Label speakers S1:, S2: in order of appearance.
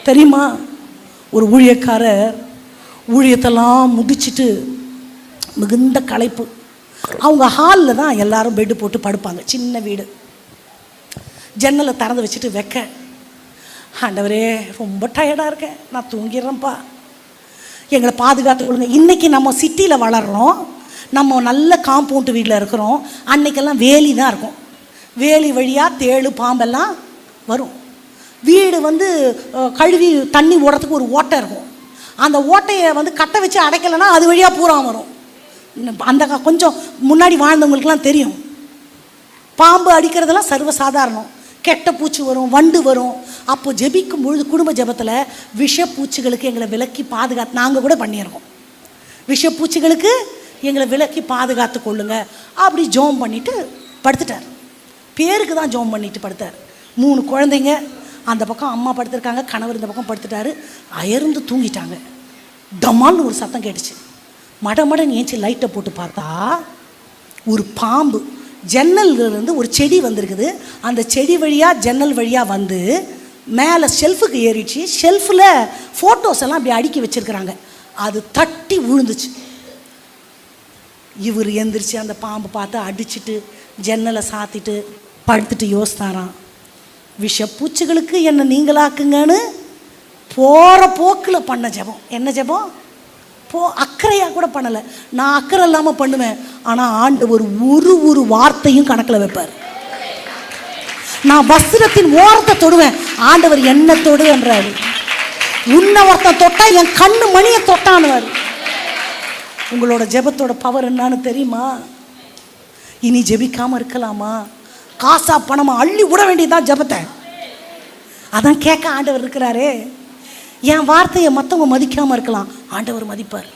S1: தெரியுமா? ஒரு ஊழியக்காரர் ஊழியத்தெல்லாம் முடிச்சுட்டு மிகுந்த களைப்பு. அவங்க ஹாலில் தான் எல்லாரும் பெட்டு போட்டு படுப்பாங்க. சின்ன வீடு. ஜன்னலை திறந்து வச்சுட்டு வைக்க, ஆண்டவரே ரொம்ப டயர்டாக இருக்கேன், நான் தூங்கிடுறேன்ப்பா, எங்களை பாதுகாத்து கொடுங்க. இன்றைக்கி நம்ம சிட்டியில் வளர்கிறோம், நம்ம நல்ல காம்பவுண்ட் வீட்டில் இருக்கிறோம். அன்றைக்கெல்லாம் வேலி தான் இருக்கும். வேலி வழியாக தேளு பாம்பெல்லாம் வரும். வீடு கழுவி தண்ணி ஓடுறதுக்கு ஒரு ஓட்டை இருக்கும். அந்த ஓட்டையை கட்டை வச்சு அடைக்கலைன்னா அது வழியாக பூரா வரும். அந்த கொஞ்சம் முன்னாடி வாழ்ந்தவங்களுக்கெல்லாம் தெரியும். பாம்பு அடிக்கிறதெல்லாம் சர்வசாதாரணம். கெட்ட பூச்சி வரும், வண்டு வரும். அப்போ ஜெபிக்கும் பொழுது குடும்ப ஜெபத்தில் விஷப்பூச்சிகளுக்கு எங்களை விலக்கி பாதுகாத்து, நாங்கள் கூட பண்ணியிருக்கோம், விஷப்பூச்சிகளுக்கு எங்களை விலக்கி பாதுகாத்து கொள்ளுங்க அப்படி ஜோம் பண்ணிவிட்டு படுத்துட்டார். பேருக்கு தான் ஜோம் பண்ணிட்டு படுத்தார். 3 குழந்தைங்க அந்த பக்கம் அம்மா படுத்திருக்காங்க, கணவர் இந்த பக்கம் படுத்துட்டாரு. அயர்ந்து தூங்கிட்டாங்க. டமால்னு ஒரு சத்தம் கேட்டுச்சு. மடமடன் ஏஞ்சி லைட்டை போட்டு பார்த்தா ஒரு பாம்பு ஜன்னல்லேருந்து ஒரு செடி வந்திருக்குது. அந்த செடி வழியாக ஜன்னல் வழியாக வந்து மேலே ஷெல்ஃபுக்கு ஏறிடுச்சு. ஷெல்ஃபில் ஃபோட்டோஸ் எல்லாம் அப்படி அடுக்கி வச்சுருக்குறாங்க. அது தட்டி விழுந்துச்சு. இவர் எந்திரிச்சு அந்த பாம்பு பார்த்து அடிச்சுட்டு ஜன்னலை சாத்திட்டு படுத்துட்டு யோசித்தாராம், விஷப்பூச்சிகளுக்கு என்னை நீங்களாக்குங்கன்னு போகிற போக்கில் பண்ண ஜெபம். என்ன ஜெபம்? அக்கறையாக கூட பண்ணலை. நான் அக்கறை இல்லாமல் பண்ணுவேன், ஆனால் ஆண்டவர் ஒரு வார்த்தையும் கணக்கில் வைப்பார். நான் வஸ்திரத்தின் ஓரத்தை தொடுவேன், ஆண்டவர் என்ன தொடு என்றாரு. உன்னை ஒருத்தன் தொட்டா என் கண்ணு மணியை தொட்டானுவார். உங்களோட ஜெபத்தோட பவர் என்னன்னு தெரியுமா? இனி ஜெபிக்காமல் இருக்கலாமா? காசா பணமா அள்ளி விட வேண்டியதுதான் ஜெபத்தை. அதான் கேட்க ஆண்டவர் இருக்கிறாரே. என் வார்த்தையை மற்றவங்க மதிக்காமல் இருக்கலாம், ஆண்டவர் மதிப்பார்.